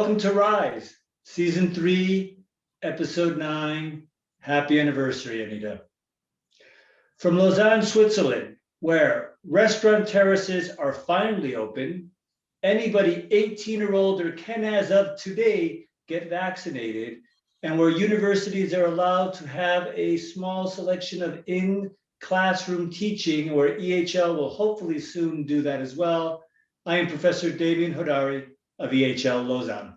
Welcome to Rise, Season 3, Episode 9. Happy anniversary, Anita. From Lausanne, Switzerland, where restaurant terraces are finally open, anybody 18 or older can, as of today, get vaccinated, and where universities are allowed to have a small selection of in-classroom teaching, where EHL will hopefully soon do that as well. I am Professor Demian Hodari of EHL Lausanne.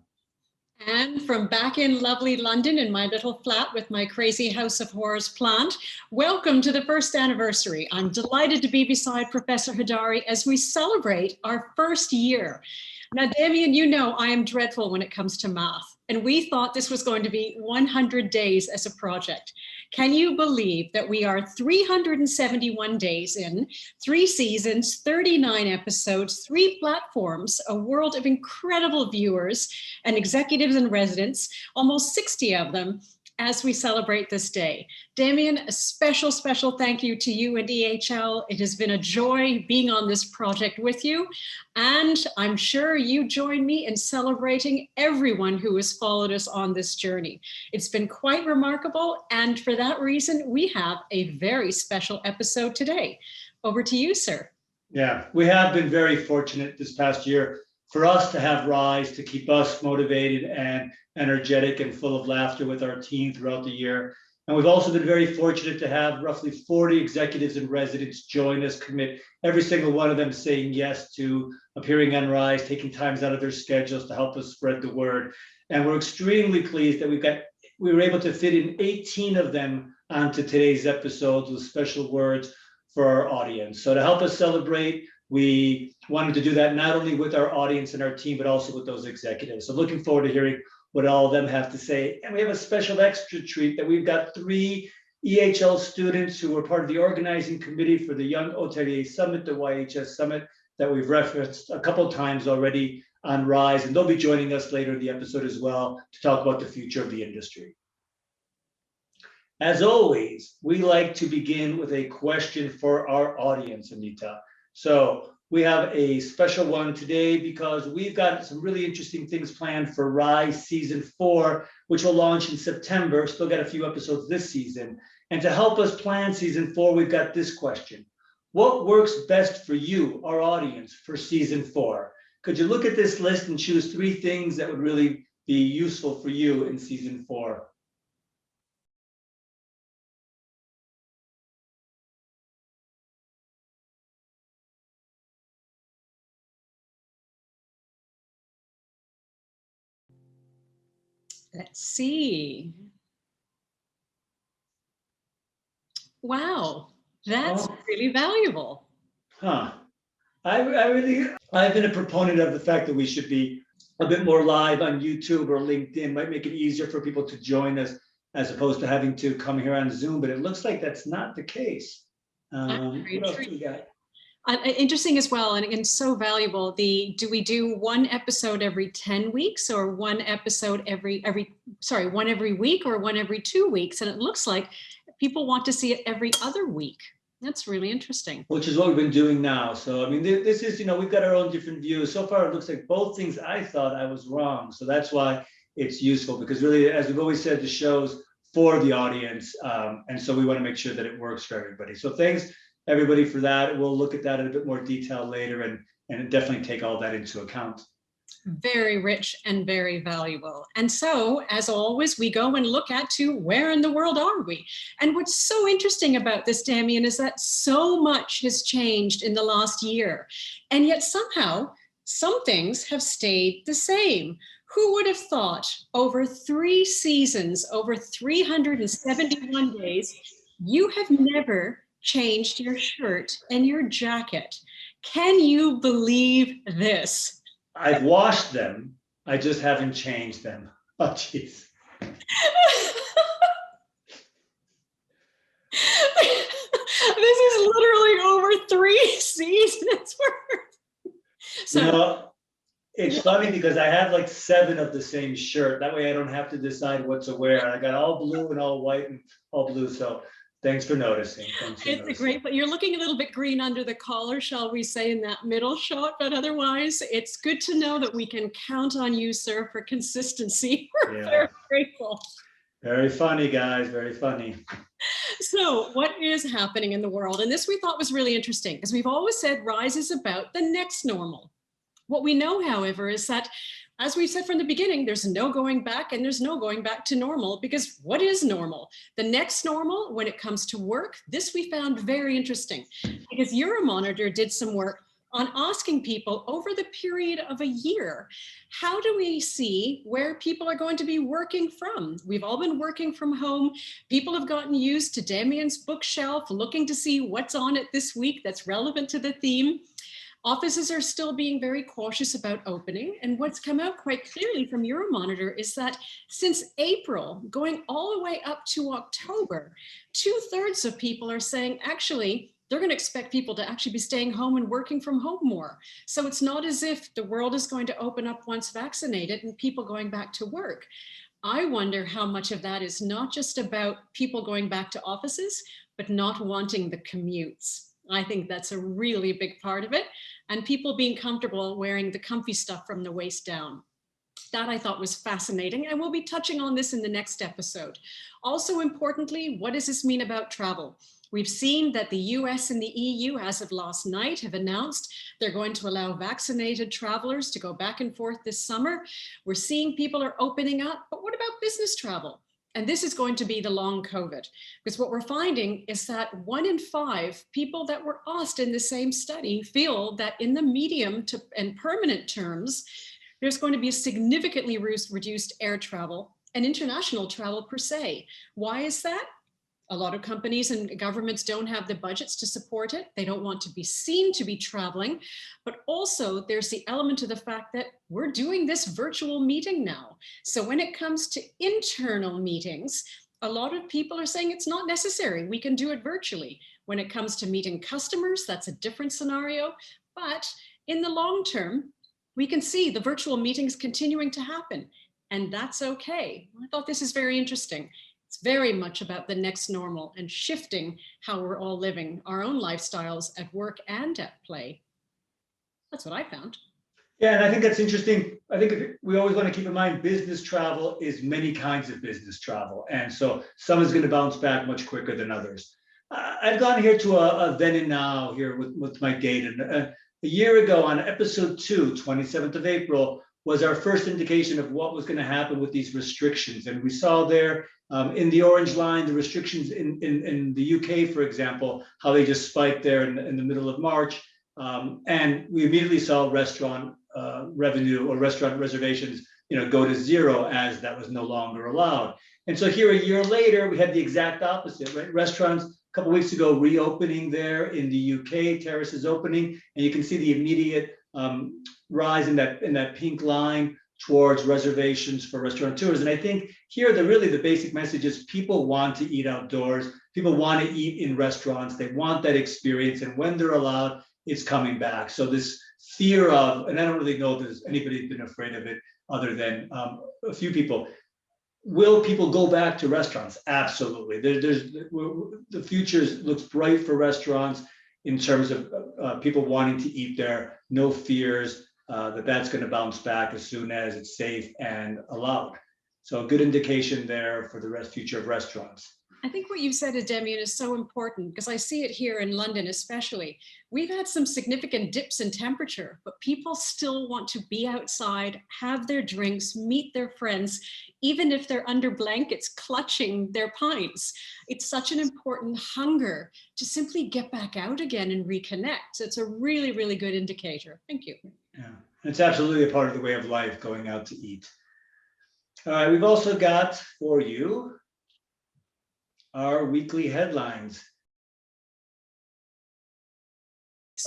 And from back in lovely London in my little flat with my crazy House of Horrors plant, welcome to the first anniversary. I'm delighted to be beside Professor Hodari as we celebrate our first year. Now, Demian, you know I am dreadful when it comes to math, and we thought this was going to be 100 days as a project. Can you believe that we are 371 days in, 3 seasons, 39 episodes, 3 platforms, a world of incredible viewers and executives and residents, almost 60 of them, as we celebrate this day. Demian, a special thank you to you and EHL. It has been a joy being on this project with you. And I'm sure you join me in celebrating everyone who has followed us on this journey. It's been quite remarkable. And for that reason, we have a very special episode today. Over to you, sir. Yeah, we have been very fortunate this past year for us to have Rise, to keep us motivated and energetic and full of laughter with our team throughout the year. And we've also been very fortunate to have roughly 40 executives and residents join us, commit, every single one of them saying yes to appearing on Rise, taking times out of their schedules to help us spread the word. And we're extremely pleased that we were able to fit in 18 of them onto today's episodes with special words for our audience. So to help us celebrate, we wanted to do that not only with our audience and our team, but also with those executives. So looking forward to hearing what all of them have to say. And we have a special extra treat that we've got 3 EHL students who were part of the organizing committee for the Young Hotelier Summit, the YHS Summit, that we've referenced a couple of times already on Rise. And they'll be joining us later in the episode as well to talk about the future of the industry. As always, we like to begin with a question for our audience, Anita. So we have a special one today because we've got some really interesting things planned for Rise Season 4, which will launch in September. Still got a few episodes this season. And to help us plan Season 4, we've got this question. What works best for you, our audience, for Season 4? Could you look at this list and choose 3 things that would really be useful for you in Season 4? Let's see. Wow, that's really valuable. Huh. I've been a proponent of the fact that we should be a bit more live on YouTube or LinkedIn. Might make it easier for people to join us as opposed to having to come here on Zoom, but it looks like that's not the case. What else do we got? Interesting as well, and so valuable. Do we do 1 episode every 10 weeks, or 1 episode every week, or 1 every 2 weeks? And it looks like people want to see it every other week. That's really interesting. Which is what we've been doing now. So I mean, this is, we've got our own different views. So far, it looks like both things I thought I was wrong. So that's why it's useful, because really, as we've always said, the show's for the audience, and so we want to make sure that it works for everybody. So thanks, everybody, for that. We'll look at that in a bit more detail later and definitely take all that into account. Very rich and very valuable. And so, as always, we go and look at where in the world are we? And what's so interesting about this, Demian, is that so much has changed in the last year. And yet somehow, some things have stayed the same. Who would have thought over 3 seasons, over 371 days, you have never changed your shirt and your jacket? Can you believe this? I've washed them. I just haven't changed them. Oh, jeez. This is literally over 3 seasons worth. So, it's funny because I have like 7 of the same shirt. That way I don't have to decide what to wear. I got all blue and all white and all blue. So Thanks for noticing. Thanks for It's a noticing. great, but you're looking a little bit green under the collar, shall we say, in that middle shot, but otherwise it's good to know that we can count on you, sir, for consistency. We're Yeah. very grateful. Very funny, guys, very funny. So what is happening in the world? And this we thought was really interesting, because we've always said Rise is about the next normal. What we know, however, is that, as we said from the beginning, there's no going back, and there's no going back to normal, because what is normal? The next normal when it comes to work, this we found very interesting, because Euromonitor did some work on asking people over the period of a year, how do we see where people are going to be working from? We've all been working from home. People have gotten used to Demian's bookshelf, looking to see what's on it this week that's relevant to the theme. Offices are still being very cautious about opening. And what's come out quite clearly from Euromonitor is that since April, going all the way up to October, 2/3 of people are saying, actually, they're going to expect people to actually be staying home and working from home more. So it's not as if the world is going to open up once vaccinated and people going back to work. I wonder how much of that is not just about people going back to offices, but not wanting the commutes. I think that's a really big part of it. And people being comfortable wearing the comfy stuff from the waist down. That I thought was fascinating. And we'll be touching on this in the next episode. Also importantly, what does this mean about travel? We've seen that the US and the EU, as of last night, have announced they're going to allow vaccinated travelers to go back and forth this summer. We're seeing people are opening up, but what about business travel? And this is going to be the long COVID, because what we're finding is that 1 in 5 people that were asked in the same study feel that in the medium to and permanent terms, there's going to be a significantly reduced air travel and international travel per se. Why is that? A lot of companies and governments don't have the budgets to support it. They don't want to be seen to be traveling, but also there's the element of the fact that we're doing this virtual meeting now. So when it comes to internal meetings, a lot of people are saying it's not necessary. We can do it virtually. When it comes to meeting customers, that's a different scenario. But in the long term, we can see the virtual meetings continuing to happen, and that's okay. I thought this is very interesting. It's very much about the next normal and shifting how we're all living our own lifestyles at work and at play. That's what I found. Yeah, and I think that's interesting. I think we always want to keep in mind business travel is many kinds of business travel. And so some is going to bounce back much quicker than others. I've gone here to a then and now here with my date. And a year ago on episode 2, 27th of April, was our first indication of what was going to happen with these restrictions. And we saw there in the orange line, the restrictions in the UK, for example, how they just spiked there in the middle of March. And we immediately saw restaurant revenue or restaurant reservations, go to zero as that was no longer allowed. And so here a year later, we had the exact opposite, right? Restaurants a couple of weeks ago reopening there in the UK, terraces opening, and you can see the immediate rise in that pink line towards reservations for restaurateurs. And I think here the basic message is people want to eat outdoors. People want to eat in restaurants. They want that experience. And when they're allowed, it's coming back. So this fear of, and I don't really know if there's anybody been afraid of it other than a few people. Will people go back to restaurants? Absolutely. The future looks bright for restaurants in terms of people wanting to eat there. No fears that's going to bounce back as soon as it's safe and allowed. So a good indication there for the future of restaurants. I think what you've said, Demian, is so important because I see it here in London especially. We've had some significant dips in temperature, but people still want to be outside, have their drinks, meet their friends, even if they're under blankets clutching their pints. It's such an important hunger to simply get back out again and reconnect. So it's a really, really good indicator. Thank you. Yeah, it's absolutely a part of the way of life, going out to eat. All right, we've also got for you our weekly headlines.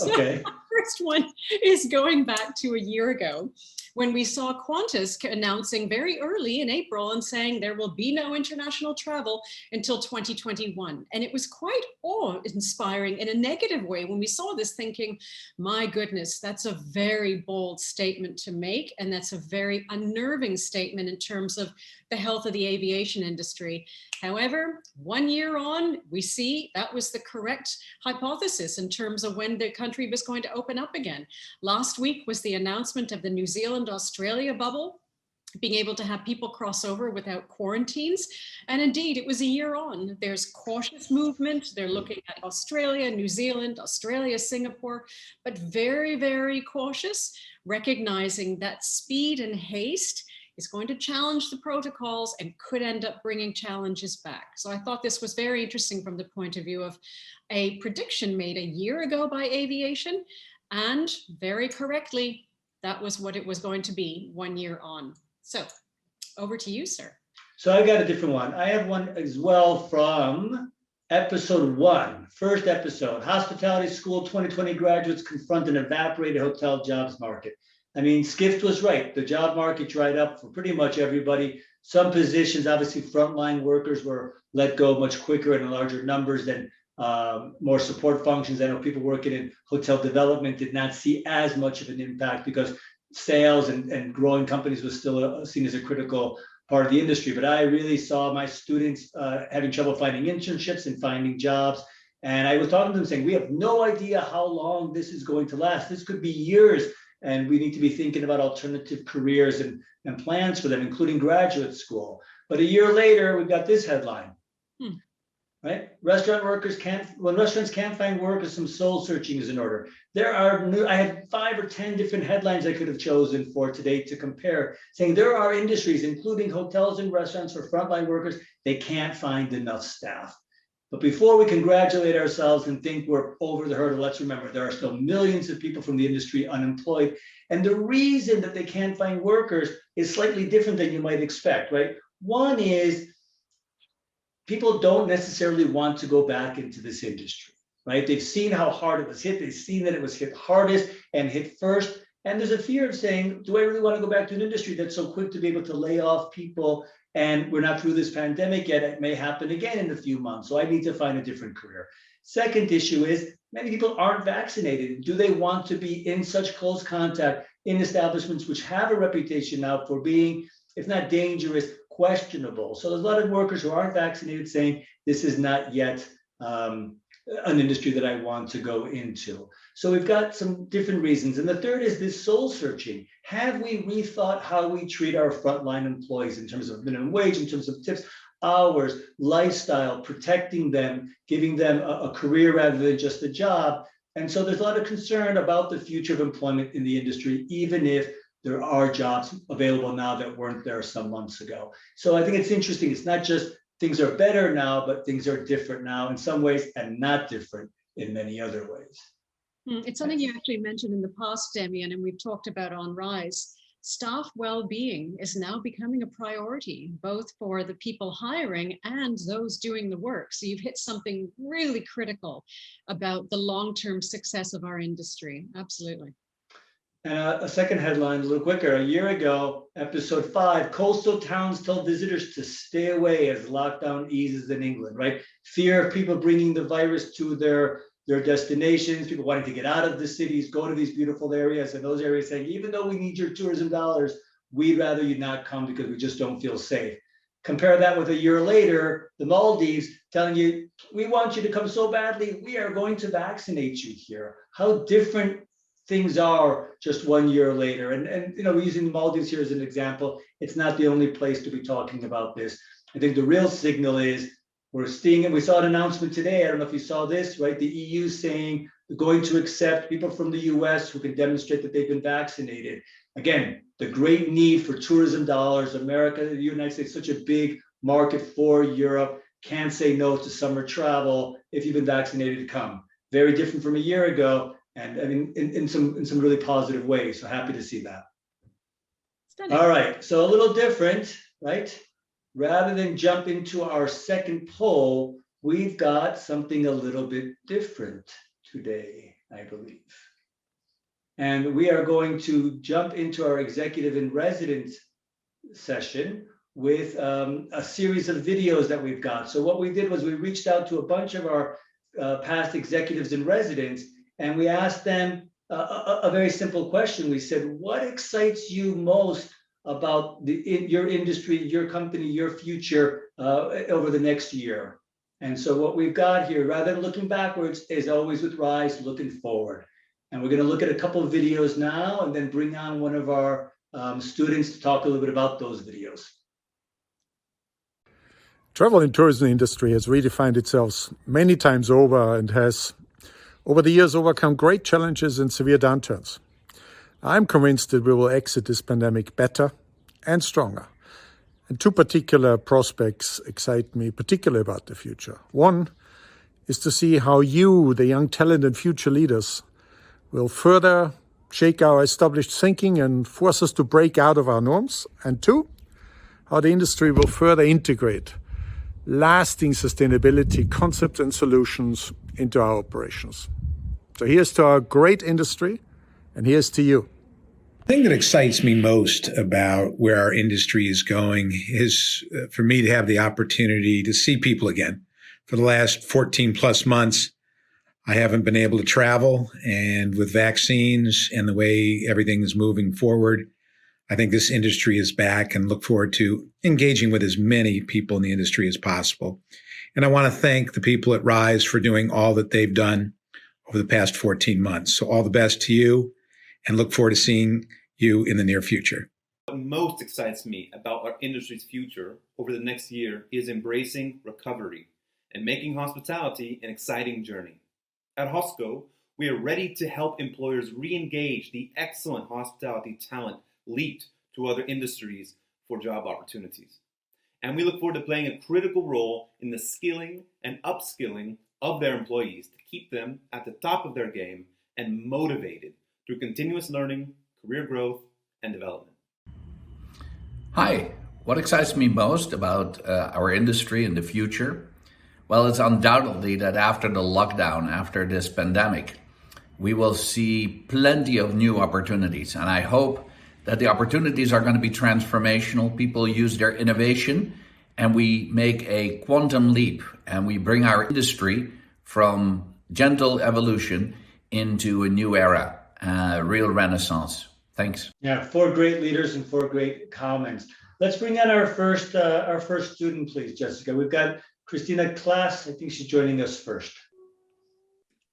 Okay. So first one is going back to a year ago when we saw Qantas announcing very early in April and saying there will be no international travel until 2021. And it was quite awe-inspiring in a negative way when we saw this, thinking, my goodness, that's a very bold statement to make. And that's a very unnerving statement in terms of the health of the aviation industry. However, 1 year on, we see that was the correct hypothesis in terms of when the country was going to open up again. Last week was the announcement of the New Zealand-Australia bubble, being able to have people cross over without quarantines. And indeed, it was a year on. There's cautious movement. They're looking at Australia, New Zealand, Australia, Singapore, but very, very cautious, recognizing that speed and haste is going to challenge the protocols and could end up bringing challenges back. So I thought this was very interesting from the point of view of a prediction made a year ago by aviation, and very correctly, that was what it was going to be 1 year on. So over to you, sir. So I got a different one. I have one as well from episode 1, first episode, Hospitality School 2020 graduates confront an evaporated hotel jobs market. I mean, Skift was right. The job market dried up for pretty much everybody. Some positions, obviously frontline workers were let go much quicker and in larger numbers than more support functions. I know people working in hotel development did not see as much of an impact because sales and growing companies was still seen as a critical part of the industry. But I really saw my students having trouble finding internships and finding jobs. And I was talking to them saying, we have no idea how long this is going to last. This could be years. And we need to be thinking about alternative careers and plans for them, including graduate school. But a year later, we've got this headline. Right? Restaurant workers when restaurants can't find workers, some soul searching is in order. I had 5 or 10 different headlines I could have chosen for today to compare, saying there are industries, including hotels and restaurants for frontline workers, they can't find enough staff. But before we congratulate ourselves and think we're over the hurdle, let's remember there are still millions of people from the industry unemployed. And the reason that they can't find workers is slightly different than you might expect, right? One is people don't necessarily want to go back into this industry, right? They've seen how hard it was hit. They've seen that it was hit hardest and hit first. And there's a fear of saying, do I really want to go back to an industry that's so quick to be able to lay off people? And we're not through this pandemic yet. It may happen again in a few months. So I need to find a different career. Second issue is many people aren't vaccinated. Do they want to be in such close contact in establishments which have a reputation now for being, if not dangerous, questionable? So there's a lot of workers who aren't vaccinated saying this is not yet an industry that I want to go into. So we've got some different reasons. And the third is this soul searching. Have we rethought how we treat our frontline employees in terms of minimum wage, in terms of tips, hours, lifestyle, protecting them, giving them a career rather than just a job? And so there's a lot of concern about the future of employment in the industry, even if there are jobs available now that weren't there some months ago. So I think it's interesting. It's not just things are better now, but things are different now in some ways and not different in many other ways. It's something you actually mentioned in the past, Demian, and we've talked about on Rise. Staff well-being is now becoming a priority, both for the people hiring and those doing the work. So you've hit something really critical about the long-term success of our industry. Absolutely. And a second headline, a little quicker. A year ago, episode 5, coastal towns tell visitors to stay away as lockdown eases in England, right? Fear of people bringing the virus to their destinations, people wanting to get out of the cities, go to these beautiful areas, and those areas saying, even though we need your tourism dollars, we'd rather you not come because we just don't feel safe. Compare that with a year later, the Maldives telling you, we want you to come so badly, we are going to vaccinate you here. How different things are just 1 year later. And we're using the Maldives here as an example. It's not the only place to be talking about this. I think the real signal is we're seeing, and we saw an announcement today, I don't know if you saw this, right? The EU saying they're going to accept people from the US who can demonstrate that they've been vaccinated. Again, the great need for tourism dollars. America, the United States, such a big market for Europe, can't say no to summer travel if you've been vaccinated to come. Very different from a year ago. And I mean, in some really positive ways. So happy to see that. Stunning. All right, so a little different, right? Rather than jump into our second poll, we've got something a little bit different today, I believe. And we are going to jump into our executive in residence session with a series of videos that we've got. So what we did was we reached out to a bunch of our past executives in residence, and we asked them a very simple question. We said, what excites you most about your industry, your company, your future over the next year. And so what we've got here, rather than looking backwards, is always with Rise, looking forward. And we're going to look at a couple of videos now and then bring on one of our students to talk a little bit about those videos. Travel and tourism industry has redefined itself many times over and has, over the years, overcome great challenges and severe downturns. I'm convinced that we will exit this pandemic better and stronger. And two particular prospects excite me particularly about the future. One is to see how you, the young talent and future leaders, will further shake our established thinking and force us to break out of our norms. And two, how the industry will further integrate lasting sustainability concepts and solutions into our operations. So here's to our great industry, and here's to you. The thing that excites me most about where our industry is going is for me to have the opportunity to see people again. For the last 14 plus months, I haven't been able to travel, and with vaccines and the way everything is moving forward, I think this industry is back and look forward to engaging with as many people in the industry as possible. And I want to thank the people at Rise for doing all that they've done over the past 14 months. So all the best to you, and look forward to seeing you in the near future. What most excites me about our industry's future over the next year is embracing recovery and making hospitality an exciting journey. At Hosco, we are ready to help employers re-engage the excellent hospitality talent leaped to other industries for job opportunities. And we look forward to playing a critical role in the skilling and upskilling of their employees to keep them at the top of their game and motivated through continuous learning, career growth, and development. Hi, what excites me most about our industry in the future? Well, it's undoubtedly that after the lockdown, after this pandemic, we will see plenty of new opportunities. And I hope that the opportunities are going to be transformational. People use their innovation and we make a quantum leap and we bring our industry from gentle evolution into a new era, real renaissance. Thanks. Yeah, 4 great leaders and 4 great comments. Let's bring on our first student, please, Jessica. We've got Christina Klaas. I think she's joining us first.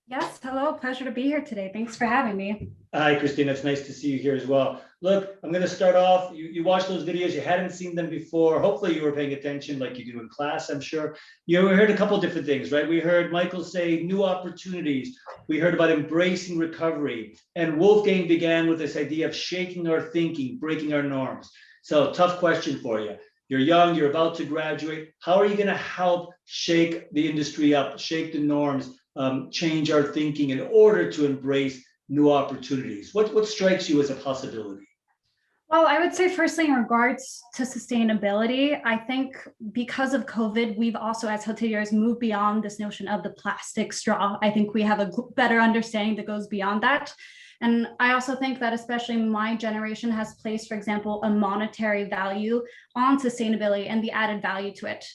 Yes, hello, pleasure to be here today. Thanks for having me. Hi, Christina, it's nice to see you here as well. Look, I'm going to start off. You watched those videos, you hadn't seen them before. Hopefully you were paying attention like you do in class, I'm sure. We heard a couple of different things, right? We heard Michael say new opportunities. We heard about embracing recovery. And Wolfgang began with this idea of shaking our thinking, breaking our norms. So tough question for you. You're young, you're about to graduate. How are you going to help shake the industry up, shake the norms, change our thinking in order to embrace new opportunities? What strikes you as a possibility? Well, I would say firstly, in regards to sustainability, I think because of COVID, we've also as hoteliers moved beyond this notion of the plastic straw. I think we have a better understanding that goes beyond that. And I also think that especially my generation has placed, for example, a monetary value on sustainability and the added value to it.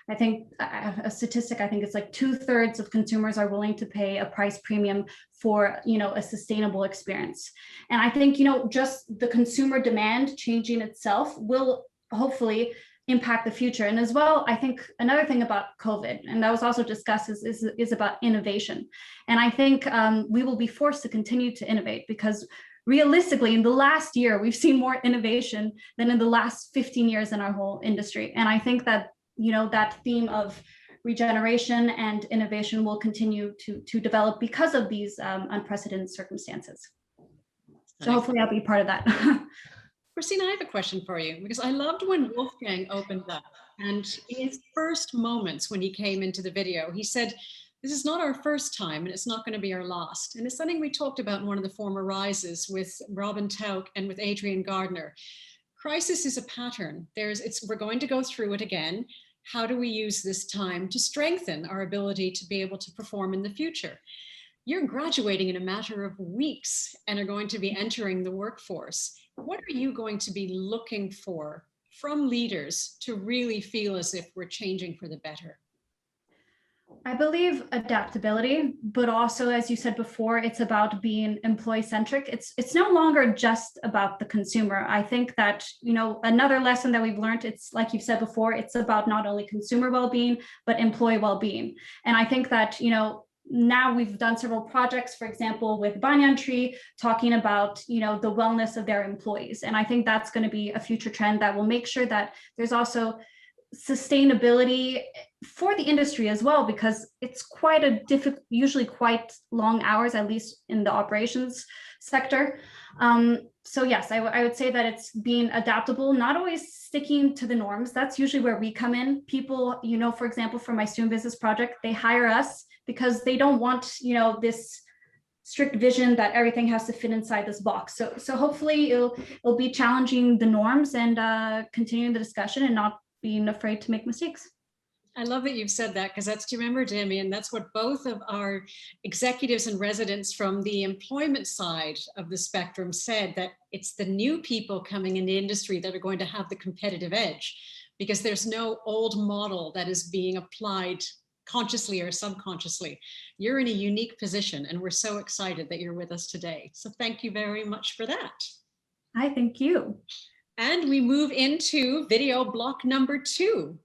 I think a statistic, I think it's like 2/3 of consumers are willing to pay a price premium for, a sustainable experience. And I think, just the consumer demand changing itself will hopefully impact the future. And as well, I think another thing about COVID, and that was also discussed, is about innovation. And I think we will be forced to continue to innovate because realistically, in the last year, we've seen more innovation than in the last 15 years in our whole industry. And I think that that theme of regeneration and innovation will continue to develop because of these unprecedented circumstances. So hopefully I'll be part of that. Christina, I have a question for you because I loved when Wolfgang opened up and in his first moments when he came into the video, he said, this is not our first time and it's not going to be our last. And it's something we talked about in one of the former Rises with Robin Tauk and with Adrian Gardner. Crisis is a pattern. We're going to go through it again. How do we use this time to strengthen our ability to be able to perform in the future? You're graduating in a matter of weeks and are going to be entering the workforce. What are you going to be looking for from leaders to really feel as if we're changing for the better? I believe adaptability, but also, as you said before, it's about being employee-centric. It's no longer just about the consumer. I think that, another lesson that we've learned, it's like you've said before, it's about not only consumer well-being, but employee well-being. And I think that, now we've done several projects, for example, with Banyan Tree, talking about, the wellness of their employees. And I think that's going to be a future trend that will make sure that there's also sustainability for the industry as well, because it's quite a usually quite long hours, at least in the operations sector. So yes, I would say that it's being adaptable, not always sticking to the norms. That's usually where we come in. People, for example, for my student business project, they hire us because they don't want, this strict vision that everything has to fit inside this box. So hopefully it'll be challenging the norms and continuing the discussion and not being afraid to make mistakes. I love that you've said that, because do you remember, Demian, that's what both of our executives and residents from the employment side of the spectrum said, that it's the new people coming in the industry that are going to have the competitive edge, because there's no old model that is being applied consciously or subconsciously. You're in a unique position, and we're so excited that you're with us today. So thank you very much for that. I thank you. And we move into video block number 2.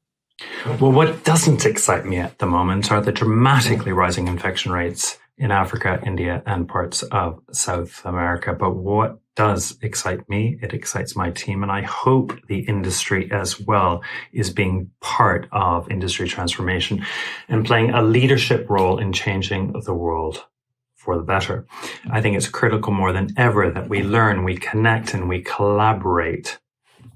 Well, what doesn't excite me at the moment are the dramatically rising infection rates in Africa, India, and parts of South America. But what does excite me, it excites my team, and I hope the industry as well is being part of industry transformation and playing a leadership role in changing the world for the better. I think it's critical more than ever that we learn, we connect, and we collaborate,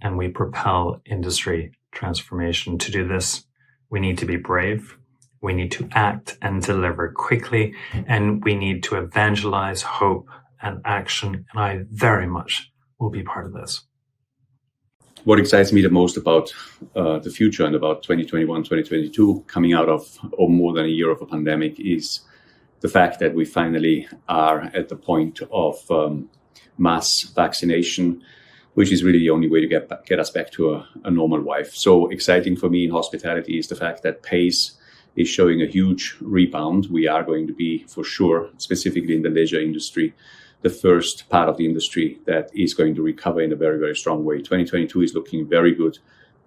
and we propel industry transformation. To do this, we need to be brave, we need to act and deliver quickly, and we need to evangelize hope and action. And I very much will be part of this. What excites me the most about the future and about 2021, 2022, coming out of more than a year of a pandemic, is the fact that we finally are at the point of mass vaccination, which is really the only way to get us back to a normal life. So exciting for me in hospitality is the fact that pace is showing a huge rebound. We are going to be, for sure, specifically in the leisure industry, the first part of the industry that is going to recover in a very, very strong way. 2022 is looking very good.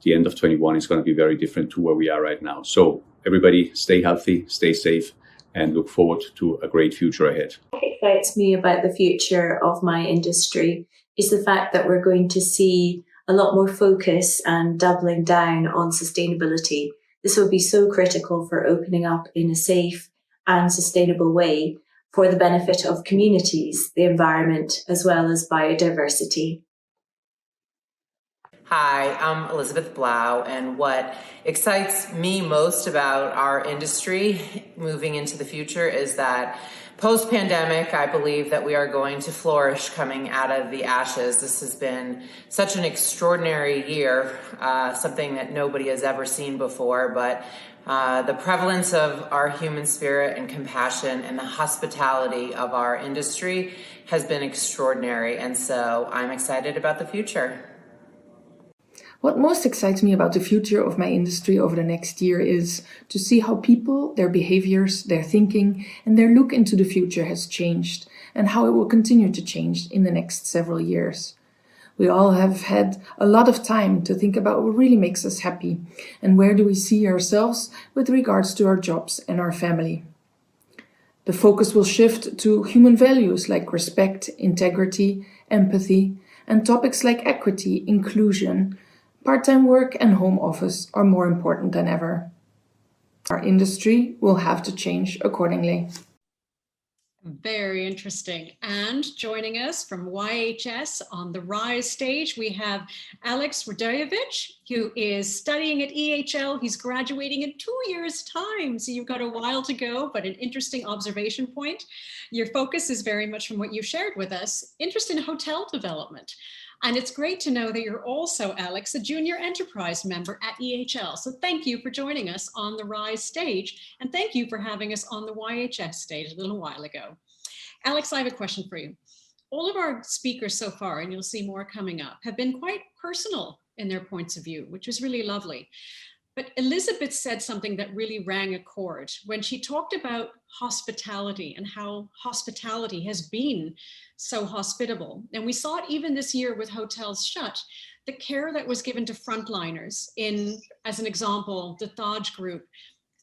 The end of 21 is going to be very different to where we are right now. So everybody stay healthy, stay safe, and look forward to a great future ahead. What excites me about the future of my industry is the fact that we're going to see a lot more focus and doubling down on sustainability. This will be so critical for opening up in a safe and sustainable way for the benefit of communities, the environment, as well as biodiversity. Hi, I'm Elizabeth Blau, and what excites me most about our industry moving into the future is that post-pandemic, I believe that we are going to flourish coming out of the ashes. This has been such an extraordinary year, something that nobody has ever seen before, but the prevalence of our human spirit and compassion and the hospitality of our industry has been extraordinary, and so I'm excited about the future. What most excites me about the future of my industry over the next year is to see how people, their behaviors, their thinking, and their look into the future has changed, and how it will continue to change in the next several years. We all have had a lot of time to think about what really makes us happy, and where do we see ourselves with regards to our jobs and our family. The focus will shift to human values like respect, integrity, empathy, and topics like equity, inclusion. Part-time work and home office are more important than ever. Our industry will have to change accordingly. Very interesting. And joining us from YHS on the Rise stage, we have Alex Radojevic, who is studying at EHL. He's graduating in 2 years' time, so you've got a while to go, but an interesting observation point. Your focus is very much from what you shared with us, interest in hotel development. And it's great to know that you're also, Alex, a junior enterprise member at EHL. So thank you for joining us on the Rise stage. And thank you for having us on the YHS stage a little while ago. Alex, I have a question for you. All of our speakers so far, and you'll see more coming up, have been quite personal in their points of view, which is really lovely. But Elizabeth said something that really rang a chord when she talked about hospitality and how hospitality has been so hospitable. And we saw it even this year with hotels shut, the care that was given to frontliners in, as an example, the Taj Group,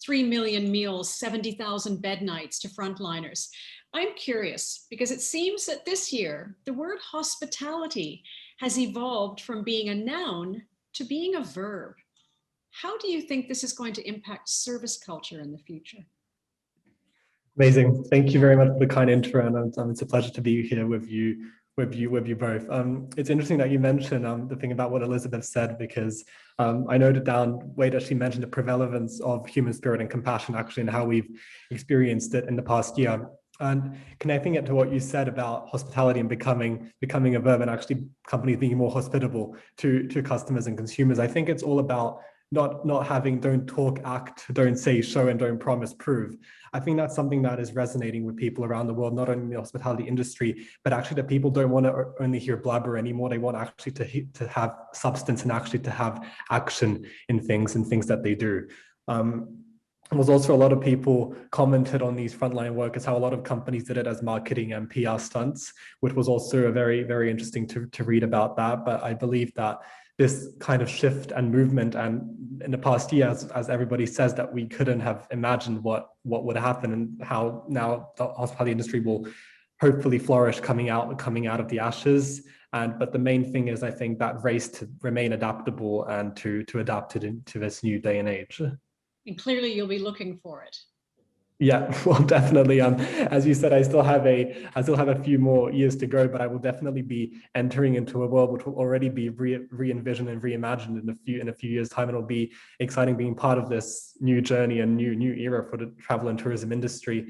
3 million meals, 70,000 bed nights to frontliners. I'm curious because it seems that this year, the word hospitality has evolved from being a noun to being a verb. How do you think this is going to impact service culture in the future? Amazing. Thank you very much for the kind intro, and it's a pleasure to be here with you both. It's interesting that you mentioned the thing about what Elizabeth said, because I noted down way that she mentioned the prevalence of human spirit and compassion, actually, and how we've experienced it in the past year. And connecting it to what you said about hospitality and becoming a verb, and actually companies being more hospitable to customers and consumers, I think it's all about not having don't talk, act, don't say, show, and don't promise, prove. I think that's something that is resonating with people around the world, not only in the hospitality industry, but actually that people don't want to only hear blabber anymore. They want actually to have substance and actually to have action in things and things that they do. There was also a lot of people commented on these frontline workers, how a lot of companies did it as marketing and PR stunts, which was also a very, very interesting to read about that. But I believe that this kind of shift and movement, and in the past year, as everybody says, that we couldn't have imagined what would happen, and how now the hospitality industry will hopefully flourish coming out of the ashes. But the main thing is, I think, that race to remain adaptable and to adapt it into this new day and age. And clearly you'll be looking for it. Yeah, well, definitely. As you said, I still have a few more years to go, but I will definitely be entering into a world which will already be re-envisioned and reimagined in a few years' time. And it'll be exciting being part of this new journey and new era for the travel and tourism industry.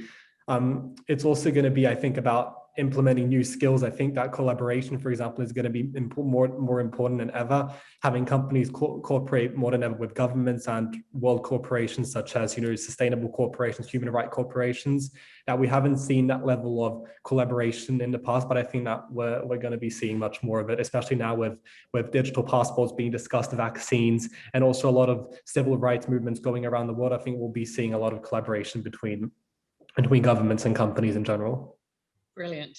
It's also going to be, I think, about implementing new skills. I think that collaboration, for example, is going to be more important than ever. Having companies cooperate more than ever with governments and world corporations, such as sustainable corporations, human rights corporations. That we haven't seen that level of collaboration in the past, but I think that we're going to be seeing much more of it, especially now with digital passports being discussed, vaccines, and also a lot of civil rights movements going around the world. I think we'll be seeing a lot of collaboration between governments and companies in general. Brilliant.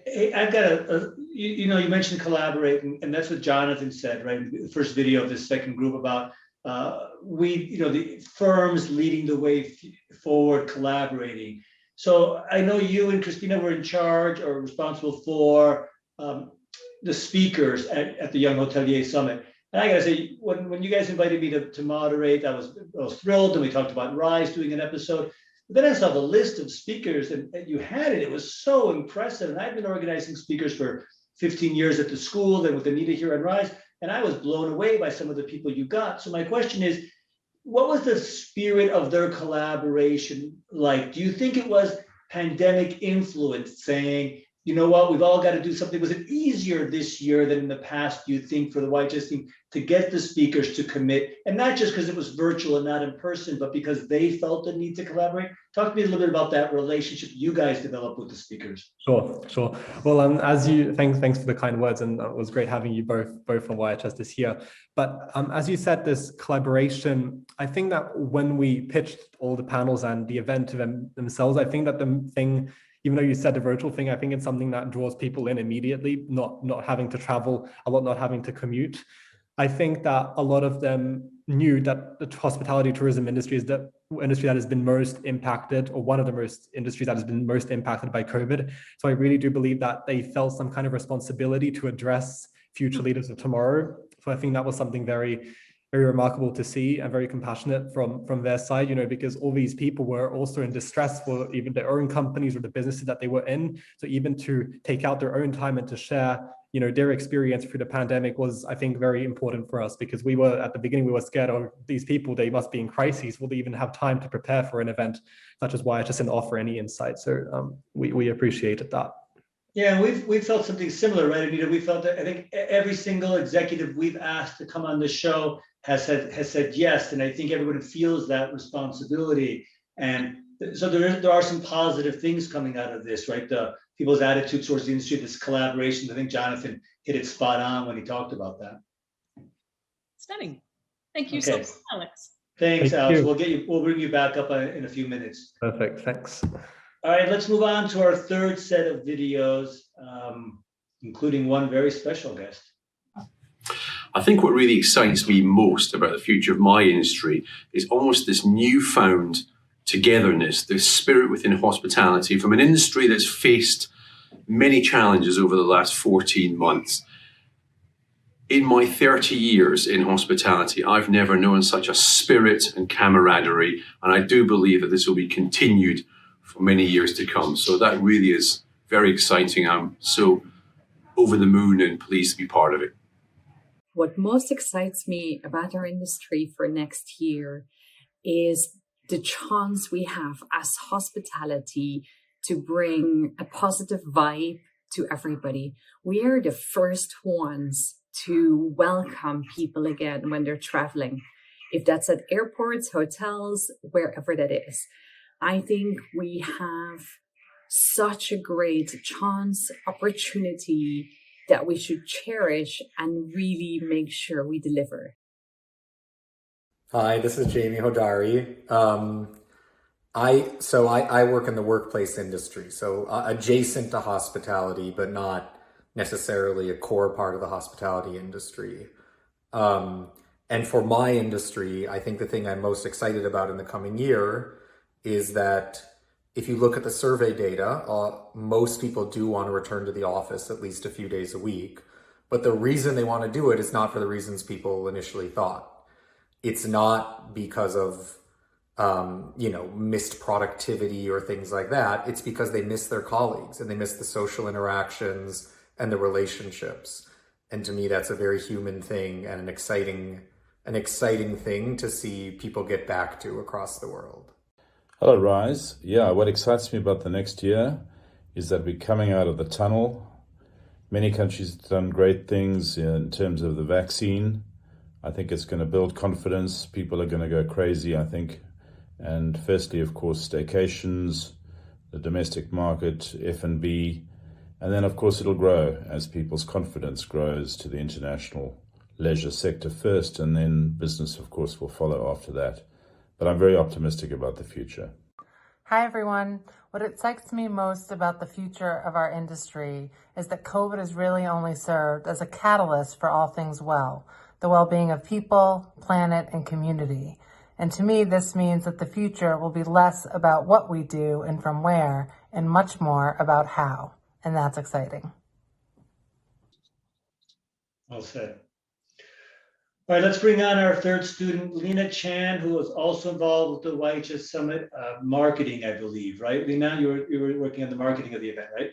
Hey, I've got you mentioned collaborating, and that's what Jonathan said, right? The first video of this second group about the firms leading the way forward, collaborating. So I know you and Christina were in charge or responsible for the speakers at the Young Hotelier Summit. And I gotta say, when you guys invited me to moderate, I was thrilled, and we talked about Rise doing an episode. But then I saw the list of speakers and you had it. It was so impressive. And I've been organizing speakers for 15 years at the school, then with Anita here at Rise, and I was blown away by some of the people you got. So my question is, what was the spirit of their collaboration like? Do you think it was pandemic influence, saying, you know what, we've all got to do something? Was it easier this year than in the past, do you think, for the YHS team to get the speakers to commit? And not just because it was virtual and not in person, but because they felt the need to collaborate? Talk to me a little bit about that relationship you guys developed with the speakers. Sure. Well, thanks for the kind words, and it was great having you both from YHS this year. But as you said, this collaboration, I think that when we pitched all the panels and the event to themselves, I think that the thing, even though you said the virtual thing, I think it's something that draws people in immediately, not having to travel a lot, not having to commute. I think that a lot of them knew that the hospitality tourism industry is the industry that has been most impacted, or one of the most industries that has been most impacted by COVID. So I really do believe that they felt some kind of responsibility to address future leaders of tomorrow. So I think that was something very, very remarkable to see, and very compassionate from their side, because all these people were also in distress for even their own companies or the businesses that they were in. So even to take out their own time and to share, their experience through the pandemic was, I think, very important for us, because we were, at the beginning, we were scared, oh, these people, they must be in crises. Will they even have time to prepare for an event such as YHS and offer any insight? So we appreciated that. Yeah, we felt something similar, right, Anita? We felt that, I think, every single executive we've asked to come on the show has said yes, and I think everyone feels that responsibility. And so there are some positive things coming out of this, right? The people's attitude towards the industry, this collaboration. I think Jonathan hit it spot on when he talked about that. Stunning. Thank you so Okay. much, Alex. Thanks, Thank Alex. you. We'll bring you back up in a few minutes. Perfect, thanks. All right, let's move on to our third set of videos, including one very special guest. I think what really excites me most about the future of my industry is almost this newfound togetherness, this spirit within hospitality from an industry that's faced many challenges over the last 14 months. In my 30 years in hospitality, I've never known such a spirit and camaraderie, and I do believe that this will be continued for many years to come. So that really is very exciting. I'm so over the moon and pleased to be part of it. What most excites me about our industry for next year is the chance we have as hospitality to bring a positive vibe to everybody. We are the first ones to welcome people again when they're traveling. If that's at airports, hotels, wherever that is. I think we have such a great chance, opportunity that we should cherish and really make sure we deliver. Hi, this is Jamie Hodari. I work in the workplace industry, so adjacent to hospitality, but not necessarily a core part of the hospitality industry. And for my industry, I think the thing I'm most excited about in the coming year is that if you look at the survey data, most people do want to return to the office at least a few days a week. But the reason they want to do it is not for the reasons people initially thought. It's not because of, missed productivity or things like that. It's because they miss their colleagues and they miss the social interactions and the relationships. And to me, that's a very human thing and an exciting thing to see people get back to across the world. Hello, Rise. Yeah, what excites me about the next year is that we're coming out of the tunnel. Many countries have done great things in terms of the vaccine. I think it's going to build confidence. People are going to go crazy, I think. And firstly, of course, staycations, the domestic market, F&B, and then, of course, it'll grow as people's confidence grows to the international leisure sector first, and then business, of course, will follow after that. But I'm very optimistic about the future. Hi, everyone. What excites me most about the future of our industry is that COVID has really only served as a catalyst for all things well, the well-being of people, planet, and community. And to me, this means that the future will be less about what we do and from where, and much more about how. And that's exciting. Well said. All right, let's bring on our third student, Lena Chan, who was also involved with the YHS Summit marketing, I believe, right? Lena, you were working on the marketing of the event, right?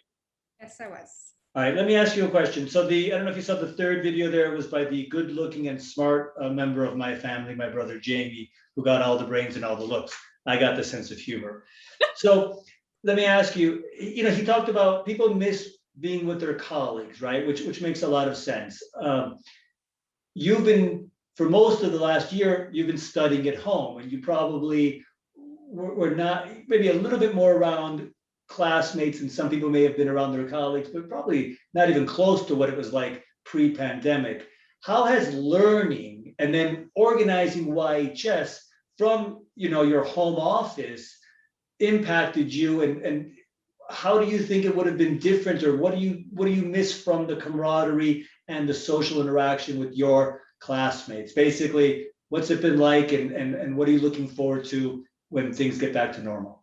Yes, I was. All right, let me ask you a question. So I don't know if you saw the third video there, was by the good looking and smart member of my family, my brother Jamie, who got all the brains and all the looks. I got the sense of humor. So let me ask you, he talked about people miss being with their colleagues, right? Which makes a lot of sense. You've been, for most of the last year, you've been studying at home, and you probably were not, maybe a little bit more around classmates, and some people may have been around their colleagues, but probably not even close to what it was like pre-pandemic. How has learning and then organizing YHS from your home office impacted you, and how do you think it would have been different, or what do you miss from the camaraderie and the social interaction with your classmates? Basically, what's it been like, and what are you looking forward to when things get back to normal?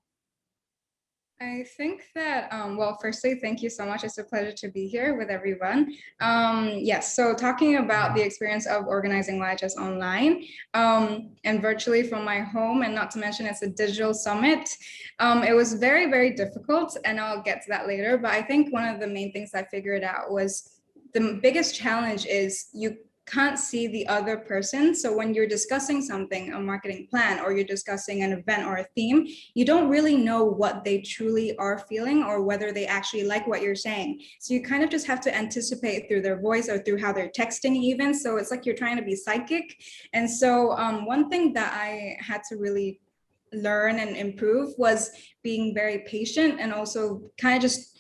I think that, firstly, thank you so much. It's a pleasure to be here with everyone. Yes, so talking about the experience of organizing YHS online and virtually from my home, and not to mention it's a digital summit, it was very, very difficult, and I'll get to that later. But I think one of the main things I figured out was the biggest challenge is you can't see the other person. So when you're discussing something, a marketing plan, or you're discussing an event or a theme, you don't really know what they truly are feeling or whether they actually like what you're saying. So you kind of just have to anticipate through their voice or through how they're texting even. So it's like you're trying to be psychic. And so one thing that I had to really learn and improve was being very patient, and also kind of just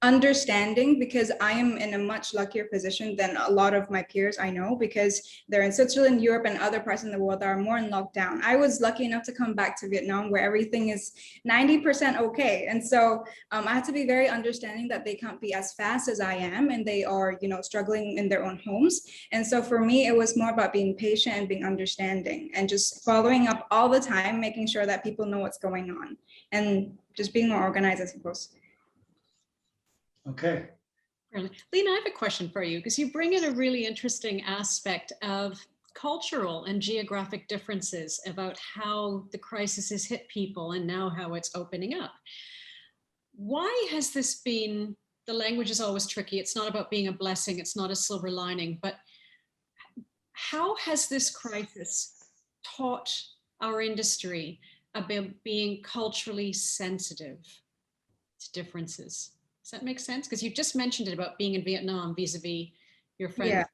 understanding, because I am in a much luckier position than a lot of my peers I know, because they're in Switzerland, Europe, and other parts in the world that are more in lockdown. I was lucky enough to come back to Vietnam where everything is 90% okay. And so I had to be very understanding that they can't be as fast as I am, and they are, you know, struggling in their own homes. And so for me, it was more about being patient and being understanding and just following up all the time, making sure that people know what's going on, and just being more organized, I suppose. Okay. Lena, I have a question for you, because you bring in a really interesting aspect of cultural and geographic differences about how the crisis has hit people and now how it's opening up. Why has this been, the language is always tricky. It's not about being a blessing. It's not a silver lining, but how has this crisis taught our industry about being culturally sensitive to differences? Does that make sense? Because you just mentioned it about being in Vietnam vis-a-vis your friends. Yeah.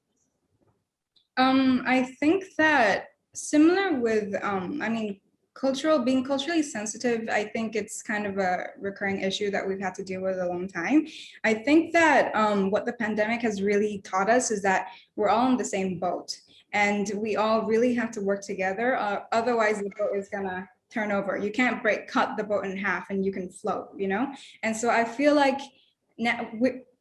I think that similar with, I mean, being culturally sensitive, I think it's kind of a recurring issue that we've had to deal with a long time. I think that what the pandemic has really taught us is that we're all in the same boat, and we all really have to work together. Otherwise, the boat is gonna turn over. You can't cut the boat in half and you can float, you know? And so I feel like now,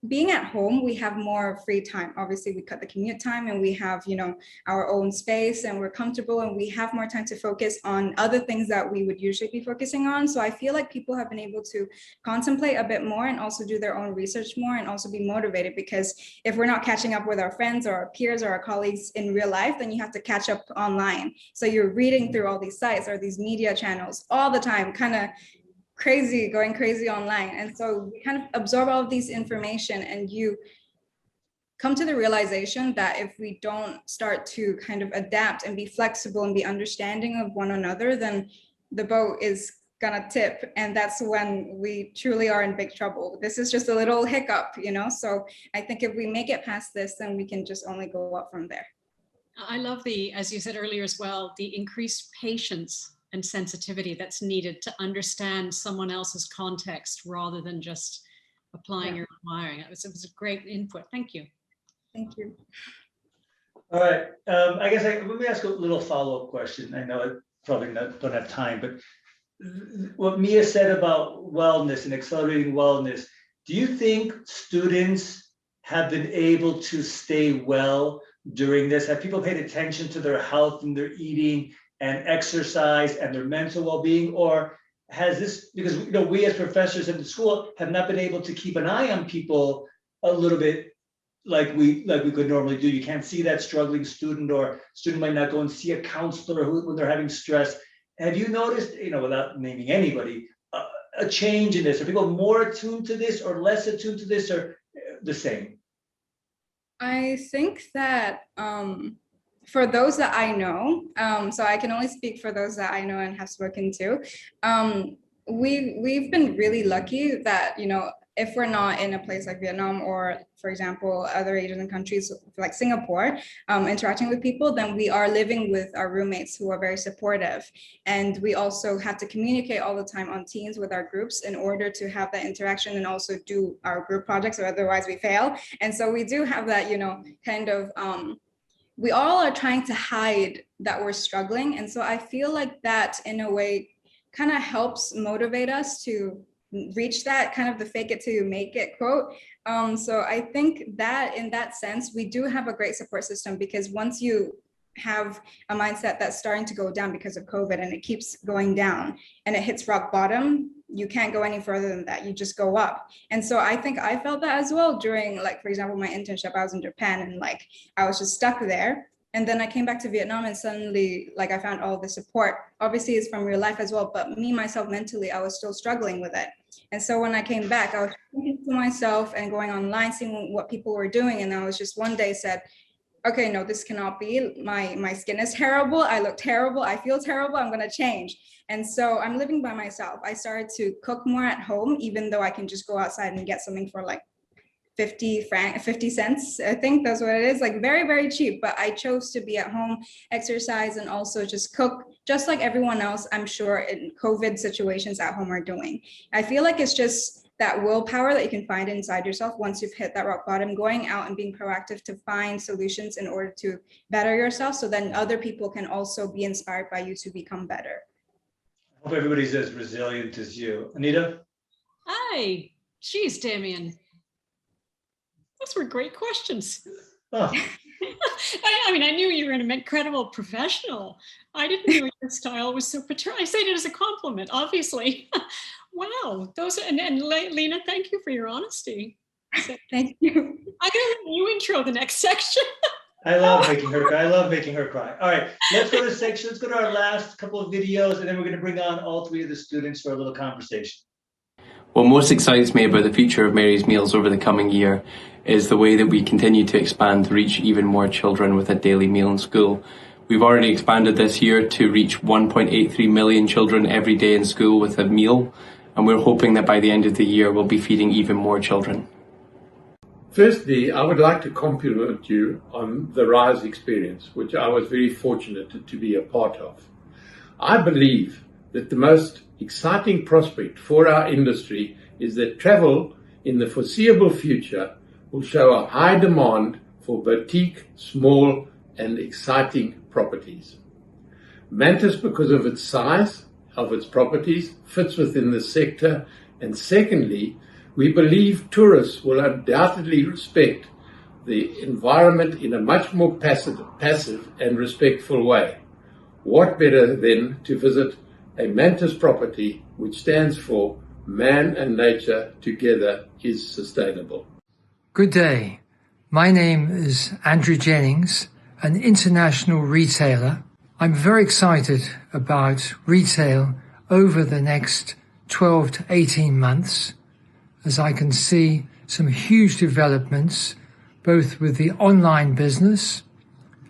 being at home, we have more free time. Obviously, we cut the commute time, and we have, you know, our own space, and we're comfortable, and we have more time to focus on other things that we would usually be focusing on. So I feel like people have been able to contemplate a bit more and also do their own research more and also be motivated, because if we're not catching up with our friends or our peers or our colleagues in real life, then you have to catch up online. So you're reading through all these sites or these media channels all the time, kind of going crazy online. And so we kind of absorb all of these information, and you come to the realization that if we don't start to kind of adapt and be flexible and be understanding of one another, then the boat is gonna tip, and that's when we truly are in big trouble. This is just a little hiccup, you know? So I think if we make it past this, then we can just only go up from there. I love as you said earlier as well, the increased patience and sensitivity that's needed to understand someone else's context rather than just applying your wiring. It was a great input. Thank you. Thank you. All right. I guess let me ask a little follow-up question. I know I probably don't have time, but what Mia said about wellness and accelerating wellness, do you think students have been able to stay well during this? Have people paid attention to their health and their eating and exercise and their mental well-being? Or has this, because you know, we as professors in the school have not been able to keep an eye on people a little bit like we could normally do. You can't see that struggling student, or student might not go and see a counselor when they're having stress. Have you noticed, you know, without naming anybody, a change in this? Are people more attuned to this or less attuned to this, or the same? I think that for those that I know, so I can only speak for those that I know and have spoken to, we've been really lucky that, you know, if we're not in a place like Vietnam or, for example, other Asian countries like Singapore, interacting with people, then we are living with our roommates who are very supportive. And we also have to communicate all the time on Teams with our groups in order to have that interaction and also do our group projects, or otherwise we fail. And so we do have that, you know, kind of, we all are trying to hide that we're struggling. And so I feel like that in a way kind of helps motivate us to reach that kind of the fake it till you make it quote. So I think that in that sense, we do have a great support system, because once you have a mindset that's starting to go down because of COVID and it keeps going down and it hits rock bottom, you can't go any further than that. You just go up. And so I think I felt that as well during, like, for example, my internship. I was in Japan and like I was just stuck there. And then I came back to Vietnam and suddenly, like, I found all the support. Obviously, it's from real life as well, but me, myself, mentally, I was still struggling with it. And so when I came back, I was thinking to myself and going online, seeing what people were doing. And I was just one day said, okay, no, this cannot be. My skin is terrible. I look terrible. I feel terrible. I'm going to change. And so I'm living by myself. I started to cook more at home, even though I can just go outside and get something for like 50 cents. I think that's what it is, like very, very cheap. But I chose to be at home, exercise, and also just cook, just like everyone else, I'm sure, in COVID situations at home are doing. I feel like it's just that willpower that you can find inside yourself once you've hit that rock bottom, going out and being proactive to find solutions in order to better yourself, so then other people can also be inspired by you to become better. I hope everybody's as resilient as you. Anita? Hi, geez, Demian. Those were great questions. Oh. I mean, I knew you were an incredible professional. I didn't know your style was so paternal. I say it as a compliment, obviously. Wow, those and Lena, thank you for your honesty. So, thank you. I'm gonna let you intro the next section. I love making her cry. I love making her cry. All right, let's go to section. Let's go to our last couple of videos, and then we're going to bring on all three of the students for a little conversation. What most excites me about the future of Mary's Meals over the coming year is the way that we continue to expand to reach even more children with a daily meal in school. We've already expanded this year to reach 1.83 million children every day in school with a meal, and we're hoping that by the end of the year we'll be feeding even more children. Firstly, I would like to compliment you on the RISE experience, which I was very fortunate to be a part of. I believe that the most exciting prospect for our industry is that travel in the foreseeable future will show a high demand for boutique, small and exciting properties. Mantis, because of its size, of its properties, fits within the sector, and secondly, we believe tourists will undoubtedly respect the environment in a much more passive and respectful way. What better than to visit a Mantis property which stands for Man and Nature Together is Sustainable. Good day. My name is Andrew Jennings, an international retailer. I'm very excited about retail over the next 12 to 18 months, as I can see some huge developments, both with the online business,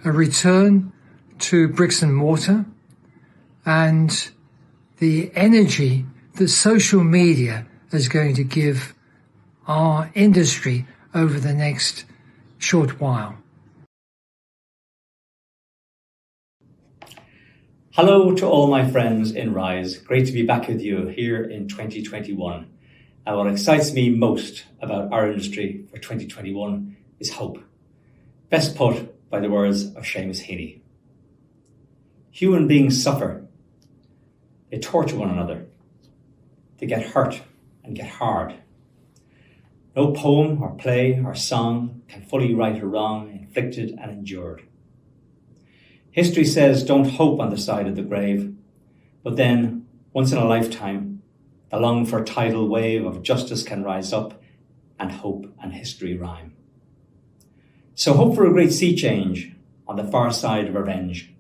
a return to bricks and mortar, and the energy that social media is going to give our industry over the next short while. Hello to all my friends in RISE. Great to be back with you here in 2021. And what excites me most about our industry for 2021 is hope. Best put by the words of Seamus Heaney. Human beings suffer. They torture one another. They get hurt and get hard. No poem or play or song can fully right a wrong inflicted and endured. History says don't hope on the side of the grave, but then, once in a lifetime, the longed for tidal wave of justice can rise up and hope and history rhyme. So hope for a great sea change on the far side of revenge.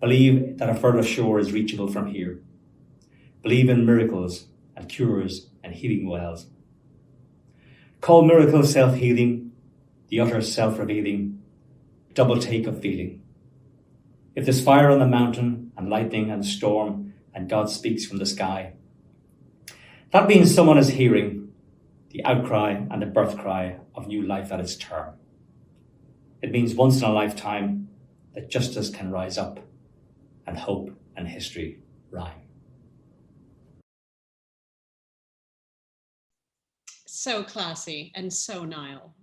Believe that a further shore is reachable from here. Believe in miracles and cures and healing wells. Call miracles self-healing, the utter self-revealing, double take of feeling. If there's fire on the mountain and lightning and storm and God speaks from the sky, that means someone is hearing the outcry and the birth cry of new life at its term. It means once in a lifetime that justice can rise up and hope and history rhyme. So classy and so Nile.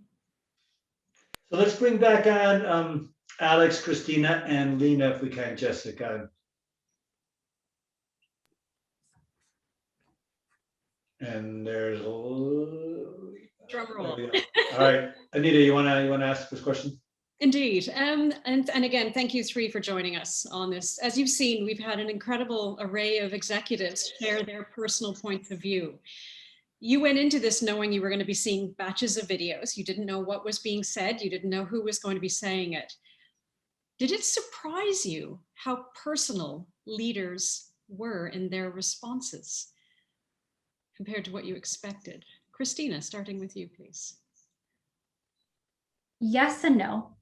So let's bring back on Alex, Christina, and Lena, if we can, Jessica. And there's a drum roll. All right, Anita, you wanna ask this question? Indeed, and again, thank you three for joining us on this. As you've seen, we've had an incredible array of executives share their personal points of view. You went into this knowing you were going to be seeing batches of videos. You didn't know what was being said. You didn't know who was going to be saying it. Did it surprise you how personal leaders were in their responses compared to what you expected? Christina, starting with you, please. Yes and no.